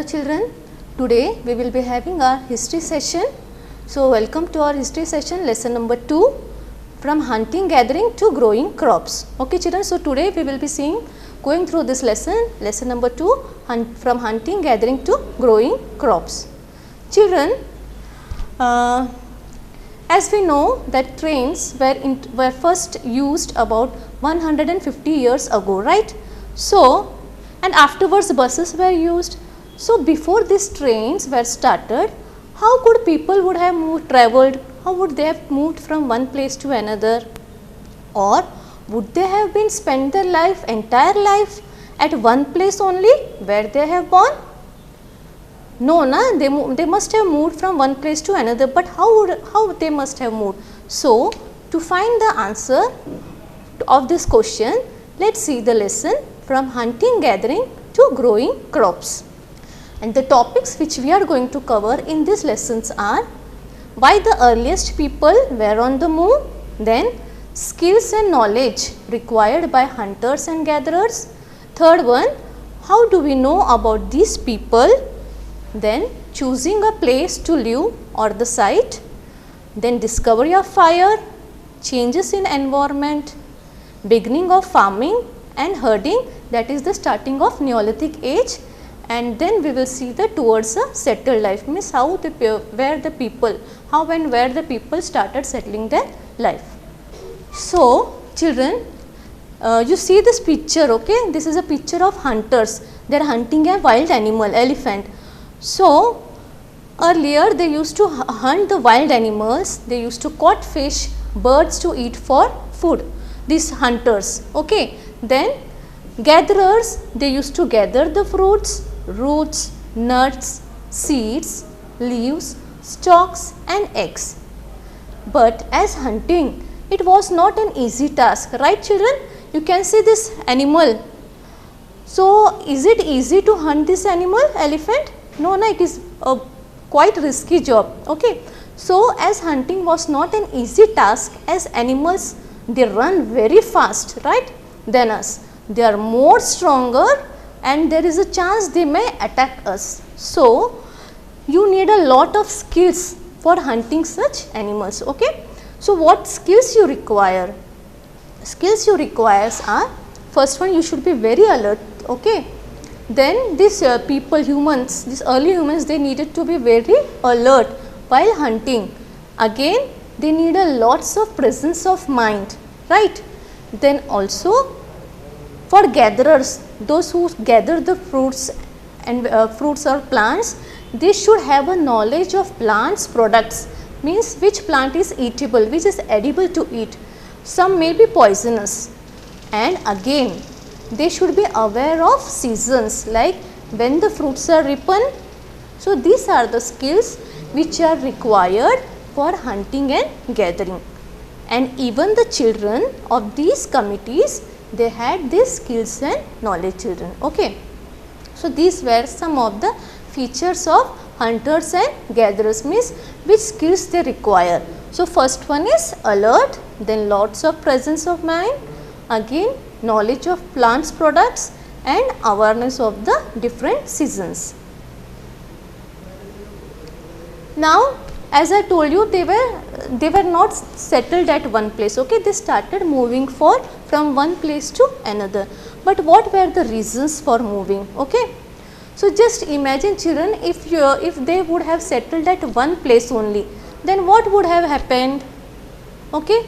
children, today we will be having our history session. So welcome to our history session, lesson number 2, from hunting gathering to growing crops. Okay children, so today we will be going through this lesson number 2, from hunting gathering to growing crops. Children, as we know that trains were first used about 150 years ago, right? So, and afterwards buses were used. So, before these trains were started, how could people would have travelled? How would they have moved from one place to another? Or would they have been spent their entire life at one place only where they have born? No, they must have moved from one place to another, but how they must have moved? So, to find the answer of this question, let's see the lesson from hunting gathering to growing crops. And the topics which we are going to cover in these lessons are why the earliest people were on the move, then skills and knowledge required by hunters and gatherers. Third one, how do we know about these people? Then choosing a place to live or the site, then discovery of fire, changes in environment, beginning of farming and herding, that is the starting of Neolithic age, and then we will see the towards a settled life, means how and where the people started settling their life. So children, you see this picture, okay, this is a picture of hunters, they are hunting a wild animal, elephant. So earlier they used to hunt the wild animals, they used to caught fish, birds to eat for food, these hunters, okay. Then gatherers, they used to gather the fruits, roots, nuts, seeds, leaves, stalks and eggs. But as hunting, it was not an easy task, right children? You can see this animal. So is it easy to hunt this animal, elephant? No, it is a quite risky job, okay. So as hunting was not an easy task, as animals, they run very fast, right, than us. They are more stronger and there is a chance they may attack us. So you need a lot of skills for hunting such animals, okay. So what skills you require? Skills you require are, first one, you should be very alert, okay. Then these humans, these early humans, they needed to be very alert while hunting. Again, they need a lots of presence of mind, right. Then also for gatherers, those who gather the fruits and fruits or plants, they should have a knowledge of plants products, means which plant is eatable, which is edible to eat. Some may be poisonous, and again they should be aware of seasons, like when the fruits are ripen. So these are the skills which are required for hunting and gathering. And even the children of these committees, they had these skills and knowledge, children, okay. So these were some of the features of hunters and gatherers, means which skills they require. So first one is alert, then lots of presence of mind, again knowledge of plants products and awareness of the different seasons. Now as I told you, they were not settled at one place, okay. They started moving from one place to another. But what were the reasons for moving, okay. So just imagine children, if they would have settled at one place only, then what would have happened, okay.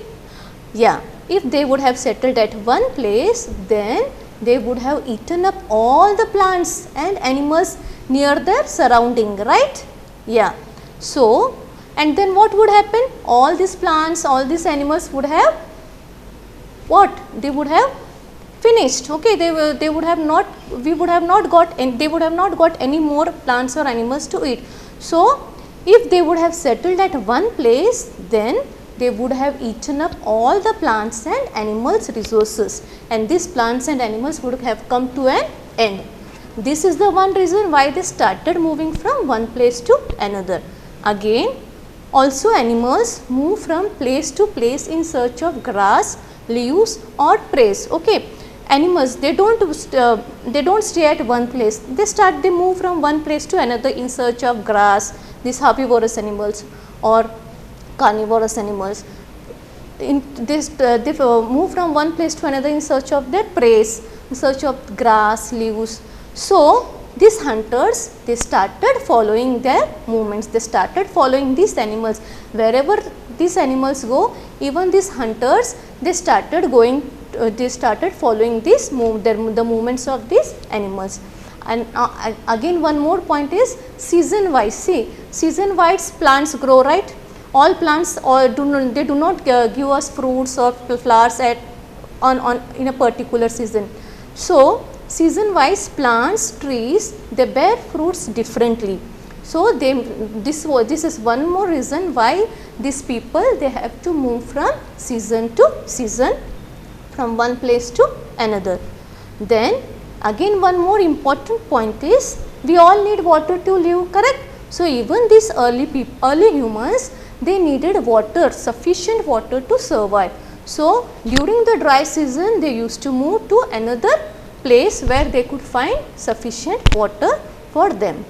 Yeah, if they would have settled at one place, then they would have eaten up all the plants and animals near their surrounding, right. Yeah. So and then what would happen? All these plants, all these animals would have what? They would have finished, okay. They would have not got any more plants or animals to eat. So if they would have settled at one place, then they would have eaten up all the plants and animals resources, and these plants and animals would have come to an end. This is the one reason why they started moving from one place to another. Again, also animals move from place to place in search of grass, leaves or prey, okay. animals, they don't stay at one place. They move from one place to another in search of grass. These herbivorous animals or carnivorous animals, they move from one place to another in search of their prey, in search of grass, leaves. So these hunters, they started following their movements. They started following these animals. Wherever these animals go, even these hunters, they started going. They started following the movements of these animals. And again, one more point is season wise. See, season wise plants grow, right? All plants do not give us fruits or flowers in a particular season. So season wise plants, trees, they bear fruits differently. So this is one more reason why these people, they have to move from season to season, from one place to another. Then again, one more important point is we all need water to live, correct? So even these early humans, they needed water, sufficient water to survive. So during the dry season, they used to move to another place where they could find sufficient water for them.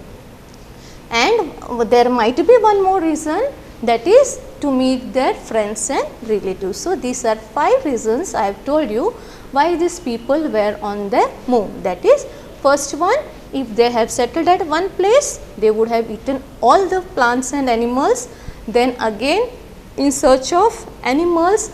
And there might be one more reason, that is to meet their friends and relatives. So these are 5 reasons I have told you why these people were on the move. That is, first one, if they have settled at one place, they would have eaten all the plants and animals. Then again, in search of animals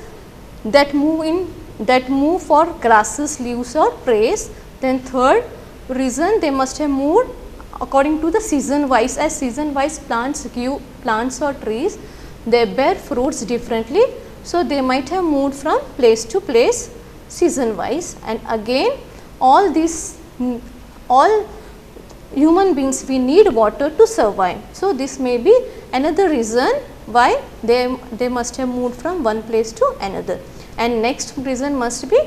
that move for grasses, leaves or prey. Then third reason, they must have moved according to the season wise, as season wise plants give plants or trees, they bear fruits differently. So they might have moved from place to place season wise. And again, all human beings, we need water to survive. So this may be another reason why they must have moved from one place to another. And next reason must be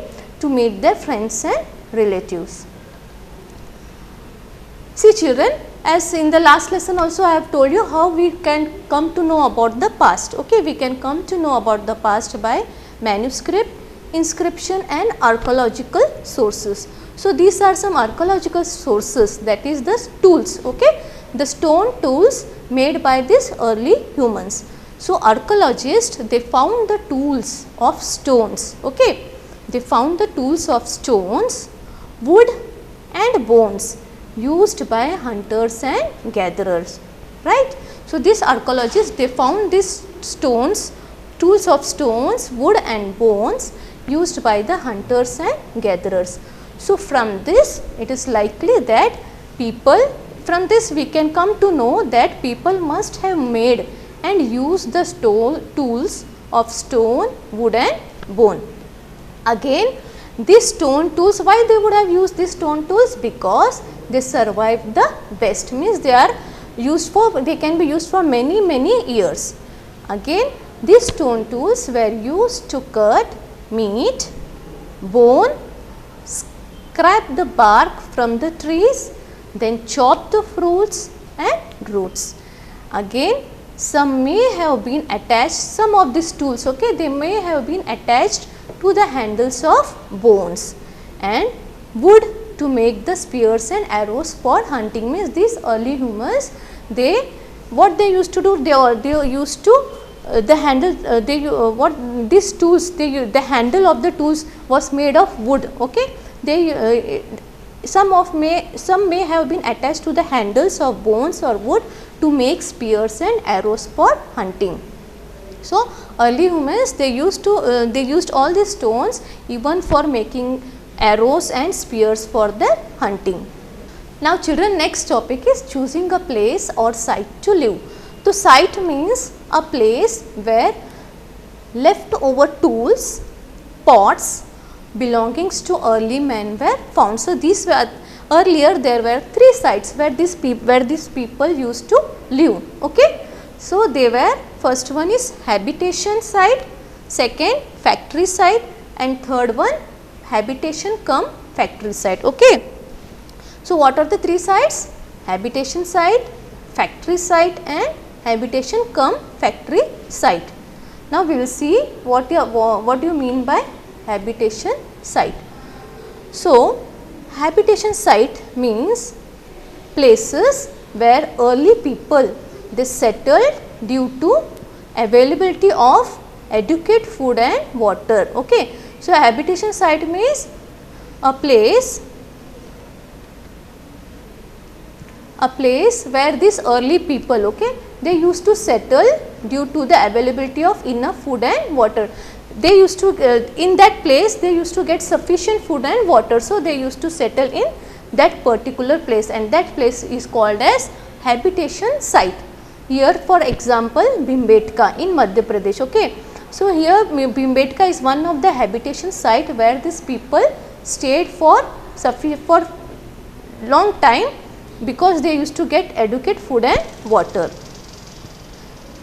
to meet their friends and relatives. See children, as in the last lesson also I have told you how we can come to know about the past. Okay, we can come to know about the past by manuscript, inscription and archaeological sources. So these are some archaeological sources, that is the tools, okay, the stone tools made by these early humans. So archaeologists, they found the tools of stones, okay, they found the tools of stones, wood and bones used by hunters and gatherers, right. So these archaeologists, they found these stones, tools of stones, wood and bones used by the hunters and gatherers. So from this, it is likely that from this we can come to know that people must have made and used the tools of stone, wood and bone. Again, these stone tools, why they would have used these stone tools? Because they survive the best, means they can be used for many years. Again, these stone tools were used to cut meat, bone, scrape the bark from the trees, then chop the fruits and roots. Again, some may have been attached, some of these tools, okay, they may have been attached to the handles of bones, and wood to make the spears and arrows for hunting. Means these early humans, what they used to do, they used to the handle, these tools, the handle of the tools was made of wood, okay. Some may have been attached to the handles of bones or wood to make spears and arrows for hunting. So early humans, they used all these stones even for making arrows and spears for their hunting. Now children, next topic is choosing a place or site to live. So site means a place where leftover tools, pots belongings to early men were found. So these were, earlier there were 3 sites where these people used to live, okay. So they were, first one is habitation site, second factory site and third one habitation cum factory site, okay. So what are the 3 sites? Habitation site, factory site and habitation cum factory site. Now we will see what do you mean by habitation site. So habitation site means places where early people they settled due to availability of adequate food and water. Okay. So habitation site means a place where these early people, okay, they used to settle due to the availability of enough food and water. They used to in that place they used to get sufficient food and water. So they used to settle in that particular place, and that place is called as habitation site. Here for example Bhimbetka in Madhya Pradesh. Okay. So here Bhimbetka is one of the habitation site where these people stayed for long time because they used to get adequate food and water.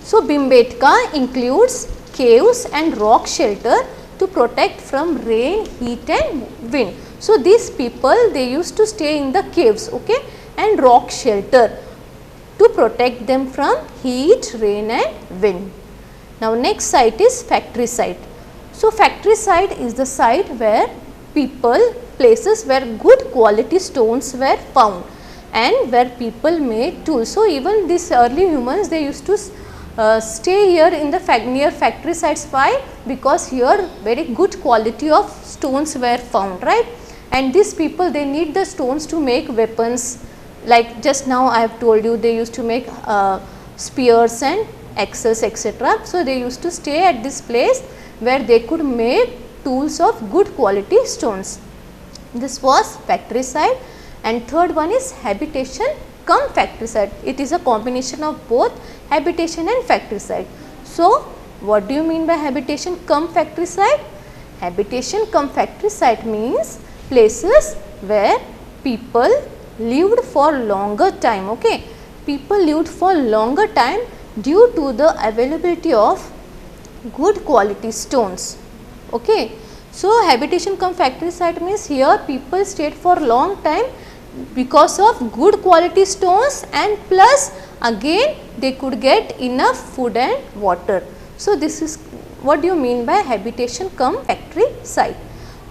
So Bhimbetka includes caves and rock shelter to protect from rain, heat and wind. So these people they used to stay in the caves, okay, and rock shelter to protect them from heat, rain and wind. Now next site is factory site. So factory site is the site where places where good quality stones were found and where people made tools. So even these early humans they used to stay here in the near factory sites. Why? Because here very good quality of stones were found, right? And these people they need the stones to make weapons, like just now I have told you they used to make spears and axes etc. So they used to stay at this place where they could make tools of good quality stones. This was factory site. And third one is habitation cum factory site. It is a combination of both habitation and factory site. So what do you mean by habitation cum factory site? Habitation cum factory site means places where people lived for longer time. Okay, people lived for longer time due to the availability of good quality stones. Okay. So habitation cum factory site means here people stayed for long time because of good quality stones, and plus again they could get enough food and water. So this is what do you mean by habitation cum factory site.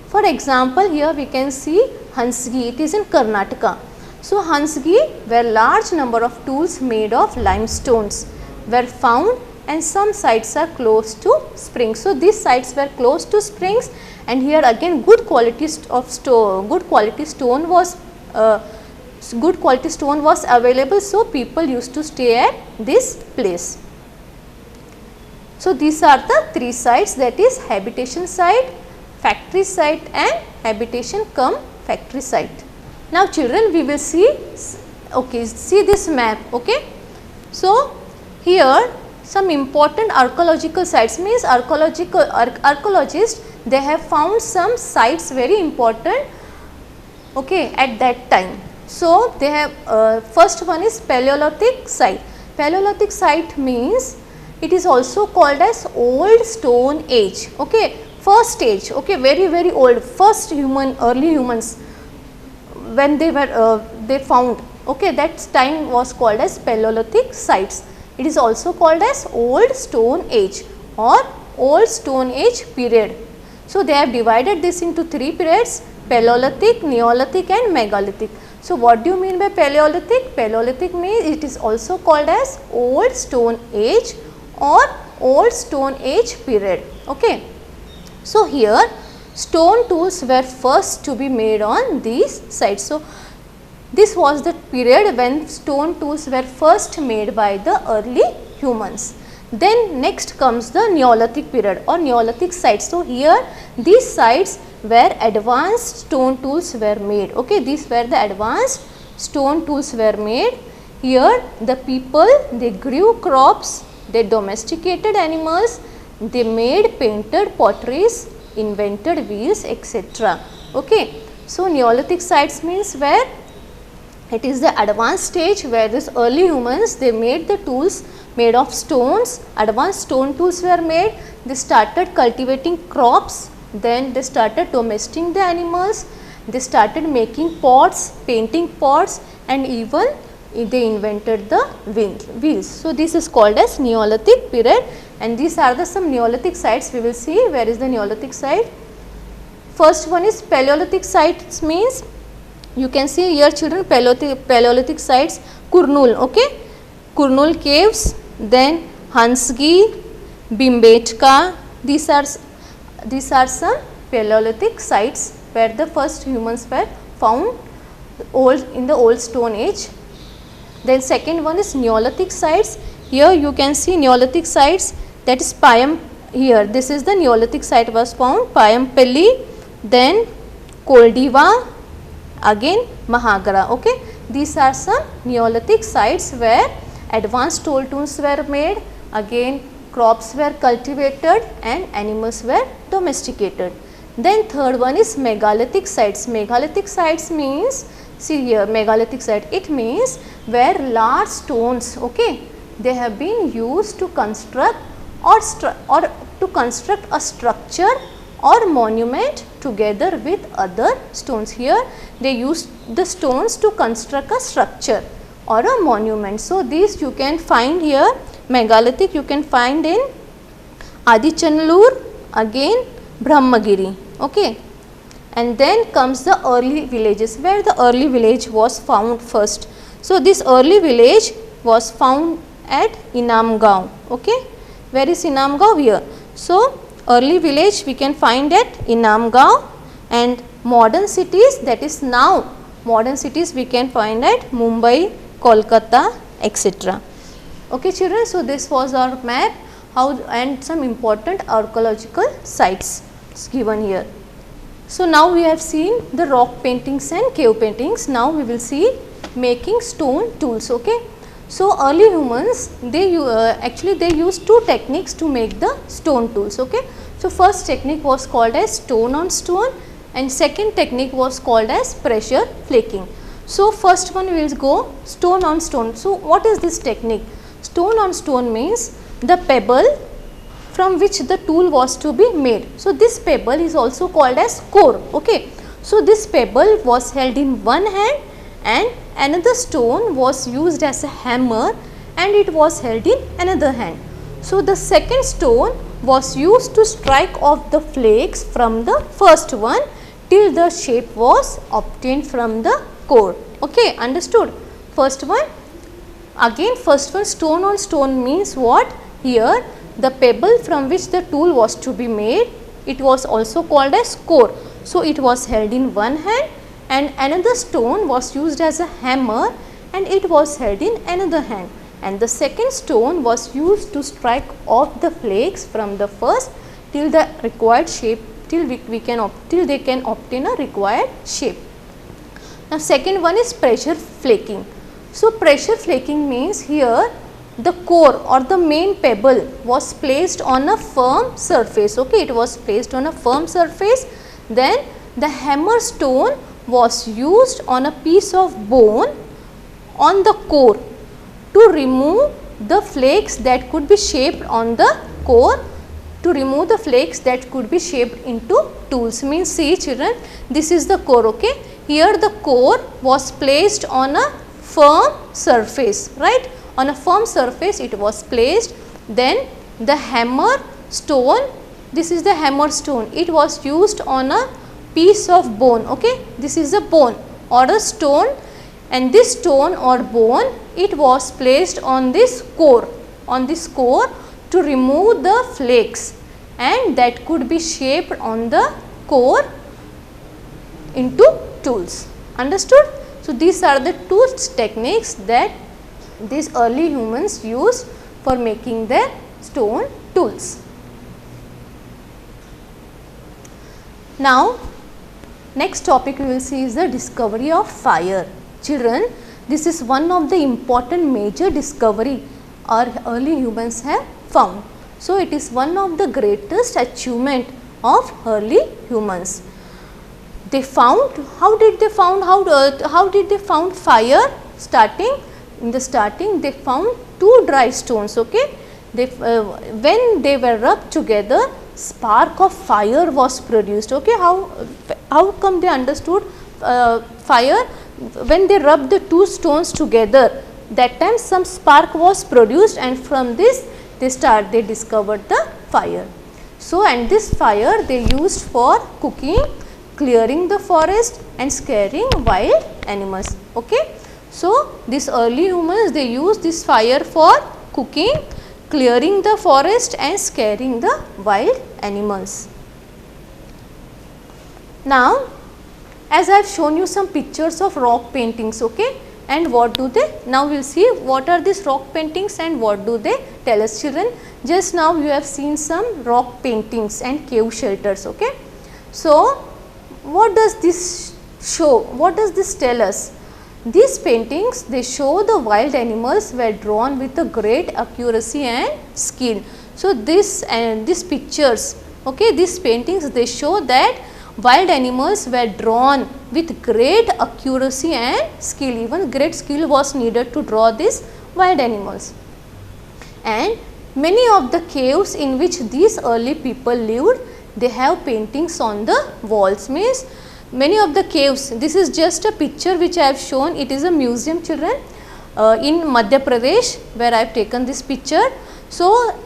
For example, here we can see Hansgi, it is in Karnataka. So Hansgi where large number of tools made of limestones were found, and some sites are close to springs. So these sites were close to springs, and here again good quality stone was available. So people used to stay at this place. So these are the three sites, that is habitation site, factory site and habitation cum factory site. Now children, we will see this map. Okay. So here some important archaeological sites means archaeologists they have found some sites very important, okay, at that time. So they have first one is Paleolithic site. Paleolithic site means it is also called as old stone age. Okay, first stage. Okay, very old, first early humans when they were they found. Okay, that time was called as Paleolithic sites. It is also called as old stone age or old stone age period. So they have divided this into three periods: Paleolithic, Neolithic and Megalithic. So what do you mean by Paleolithic? Paleolithic means it is also called as old stone age or old stone age period. Okay. So here stone tools were first to be made on these sites. So this was the period when stone tools were first made by the early humans. Then next comes the Neolithic period or Neolithic sites. So here these sites where advanced stone tools were made. Okay, these were the advanced stone tools were made. Here the people they grew crops, they domesticated animals, they made painted potteries, invented wheels, etc. Okay. So Neolithic sites means where it is the advanced stage where this early humans they made the tools made of stones, advanced stone tools were made, they started cultivating crops, then they started domesticating the animals, they started making pots, painting pots, and even they invented the wheels. So this is called as Neolithic period, and these are the some Neolithic sites we will see. Where is the Neolithic site? First one is Paleolithic sites, means you can see here children, Paleolithic sites, Kurnul, okay, Kurnul caves, then Hansgi, Bhimbetka, these are some Paleolithic sites where the first humans were found in the old stone age. Then second one is Neolithic sites. Here you can see Neolithic sites, that is Payam, here this is the Neolithic site was found, Payampalli, then Koldiva, again Mahagara, okay. These are some Neolithic sites where advanced tool tools were made, again crops were cultivated and animals were domesticated. Then third one is Megalithic sites. Megalithic sites means, see here megalithic site, it means where large stones, okay, they have been used to construct or to construct a structure or monument together with other stones. Here they used the stones to construct a structure or a monument. So these you can find here, megalithic you can find in Adichanallur, again Brahmagiri, okay. And then comes the early villages, where the early village was found first. So this early village was found at Inamgaon, okay. Where is Inamgaon? Here. So early village we can find at Inamgaon, and modern cities, that is now modern cities we can find at Mumbai, Kolkata, etc. Okay children, so this was our map, how and some important archaeological sites given here. So now we have seen the rock paintings and cave paintings. Now we will see making stone tools, okay. So early humans, they actually they used two techniques to make the stone tools, okay. So first technique was called as stone on stone, and second technique was called as pressure flaking. So first one we will go stone on stone. So what is this technique? Stone on stone means the pebble from which the tool was to be made. So this pebble is also called as core, okay. So this pebble was held in one hand and another stone was used as a hammer and it was held in another hand. So the second stone was used to strike off the flakes from the first one till the shape was obtained from the core, okay, understood. First one, again first one, stone on stone means what? Here the pebble from which the tool was to be made, it was also called as core. So it was held in one hand and another stone was used as a hammer and it was held in another hand, and the second stone was used to strike off the flakes from the first till the required shape, till they can obtain a required shape. Now second one is pressure flaking. So pressure flaking means here the core or the main pebble was placed on a firm surface, okay, it was placed on a firm surface. Then the hammer stone was used on a piece of bone on the core to remove the flakes that could be shaped on the core, to remove the flakes that could be shaped into tools. Means see children, this is the core, okay. Here the core was placed on a firm surface, right, on a firm surface it was placed. Then the hammer stone, this is the hammer stone, it was used on a piece of bone, okay, this is a bone or a stone, and this stone or bone, it was placed on this core, to remove the flakes and that could be shaped on the core into tools, understood. So these are the two techniques that these early humans used for making their stone tools. Now next topic we will see is the discovery of fire. Children, this is one of the important major discovery our early humans have found. So it is one of the greatest achievement of early humans. They found, how did they found fire? In the starting they found two dry stones, okay. When they were rubbed together, spark of fire was produced, okay. How come they understood fire? When they rubbed the two stones together, that time some spark was produced, and from this they discovered the fire. So and this fire they used for cooking clearing the forest and scaring wild animals. Okay. So, these early humans, they use this fire for cooking, clearing the forest and scaring the wild animals. Now, as I have shown you some pictures of rock paintings, okay, and what do they, now we will see what are these rock paintings and what do they tell us, children. Just now you have seen some rock paintings and cave shelters, okay. So, what does this show, what does this tell us? These paintings, they show the wild animals were drawn with a great accuracy and skill. So, this and these pictures, okay, these paintings, they show that wild animals were drawn with great accuracy and skill. Even great skill was needed to draw these wild animals. And many of the caves in which these early people lived, they have paintings on the walls. Means many of the caves, this is just a picture which I have shown, it is a museum, children, in Madhya Pradesh, where I have taken this picture. So,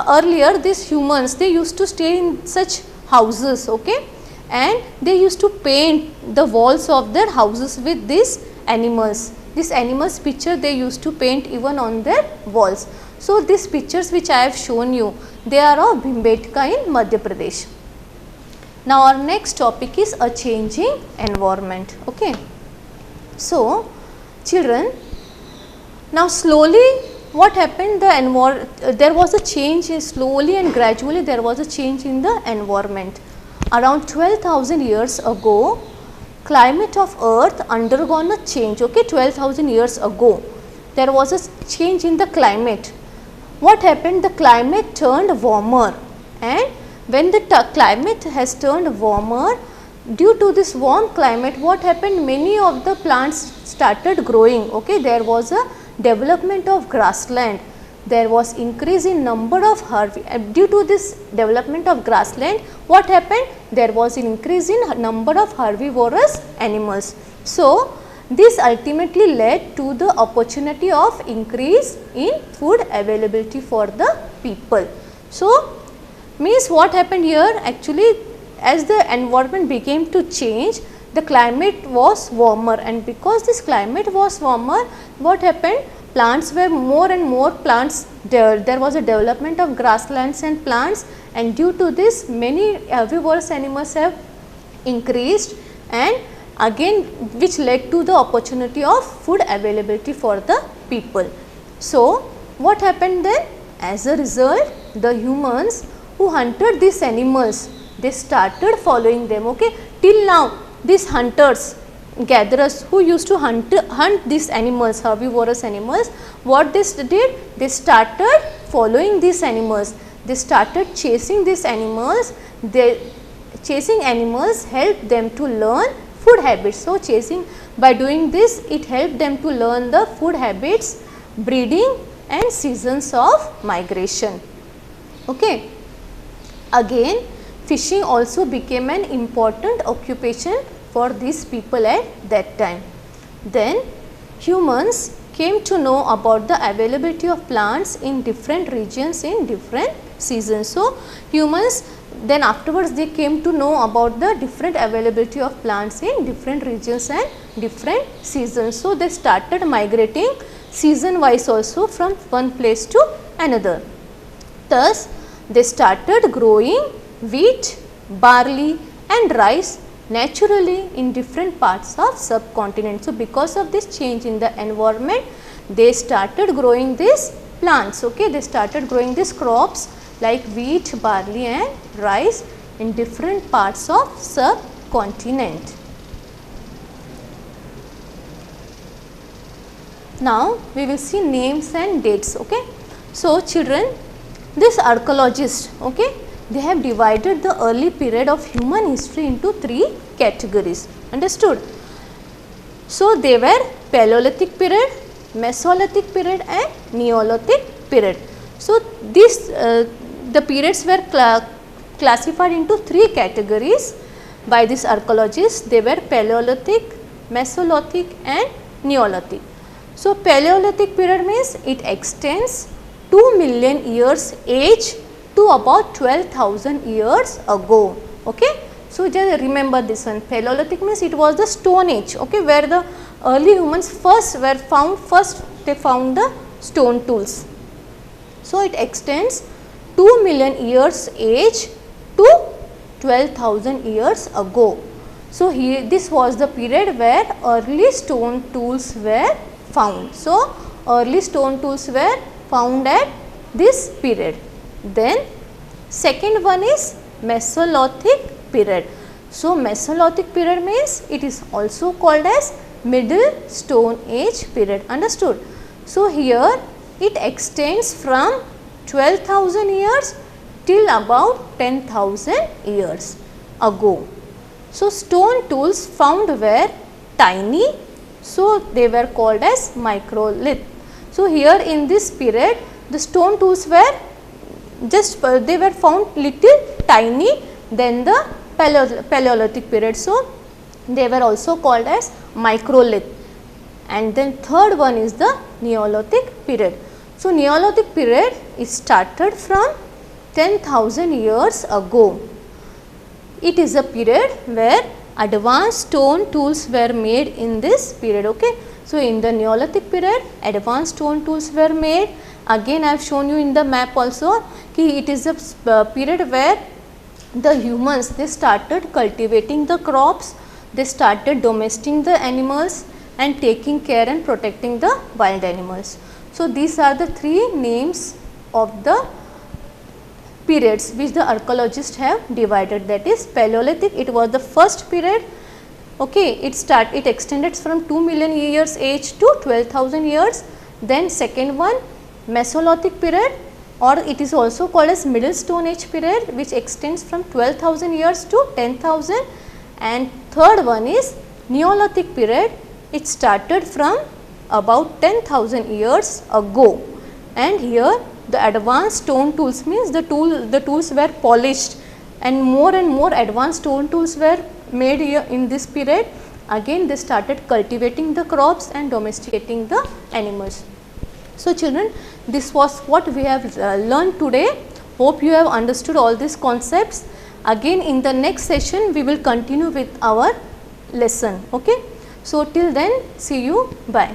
earlier these humans, they used to stay in such houses, okay, and they used to paint the walls of their houses with these animals. This animals picture they used to paint even on their walls. So, these pictures which I have shown you, they are of Bhimbetka in Madhya Pradesh. Now, our next topic is a changing environment. Okay. So, children, now slowly what happened, there was a change, slowly and gradually there was a change in the environment. Around 12,000 years ago, climate of earth undergone a change. Okay, 12,000 years ago, there was a change in the climate. What happened? The climate turned warmer, and when the climate has turned warmer, due to this warm climate, what happened? Many of the plants started growing. Okay, there was a development of grassland. There was increase in number of due to this development of grassland, what happened? There was an increase in number of herbivorous animals. So, this ultimately led to the opportunity of increase in food availability for the people. So, means what happened here, actually as the environment began to change, the climate was warmer, and because this climate was warmer, what happened? Plants were more and more plants, there was a development of grasslands and plants, and due to this many herbivorous animals have increased, and again which led to the opportunity of food availability for the people. So, what happened then? As a result, the humans who hunted these animals, they started following them. Okay, till now these hunters, gatherers who used to hunt these animals, herbivorous animals, what they did? They started following these animals. They started chasing these animals. Chasing animals helped them to learn food habits. So, by doing this, it helped them to learn the food habits, breeding and seasons of migration. Okay. Again, fishing also became an important occupation for these people at that time. Then humans came to know about the availability of plants in different regions in different seasons. So, humans then afterwards they came to know about the different availability of plants in different regions and different seasons. So, they started migrating season wise also from one place to another. Thus, they started growing wheat, barley and rice naturally in different parts of subcontinent. So, because of this change in the environment, they started growing these plants. Okay, they started growing these crops like wheat, barley and rice in different parts of subcontinent. Now, we will see names and dates. Okay. So, children, this archaeologists, okay, they have divided the early period of human history into 3 categories. Understood? So, they were Paleolithic period, Mesolithic period and Neolithic period. So, these the periods were classified into 3 categories by these archaeologists. They were Paleolithic, Mesolithic and Neolithic. So, Paleolithic period means it extends 2 million years age to about 12,000 years ago. Okay. So just remember this one, Paleolithic means it was the Stone Age, okay, where the early humans first they found the stone tools. So it extends 2 million years age to 12,000 years ago. So here this was the period where early stone tools were found. So early stone tools were found at this period. Then second one is Mesolithic period. So Mesolithic period means it is also called as Middle Stone Age period, understood. So here it extends from 12,000 years till about 10,000 years ago. So stone tools found were tiny, so they were called as microlith. So here in this period the stone tools were just they were found little tiny than the Paleolithic period. So they were also called as microlith. And then third one is the Neolithic period. So Neolithic period is started from 10,000 years ago. It is a period where advanced stone tools were made in this period, okay. So in the Neolithic period advanced stone tools were made. Again I have shown you in the map also ki it is a period where the humans, they started cultivating the crops, they started domesticating the animals and taking care and protecting the wild animals. So these are the three names of the periods which the archaeologists have divided, that is Paleolithic, it was the first period, okay, it extended from 2 million years age to 12,000 years. Then second one Mesolithic period, or it is also called as Middle Stone Age period, which extends from 12,000 years to 10,000. And third one is Neolithic period, it started from about 10,000 years ago. And here the advanced stone tools means the tools were polished and more advanced stone tools were made here in this period. Again they started cultivating the crops and domesticating the animals. So children, this was what we have learned today. Hope you have understood all these concepts. Again in the next session we will continue with our lesson, okay. So till then, see you, bye.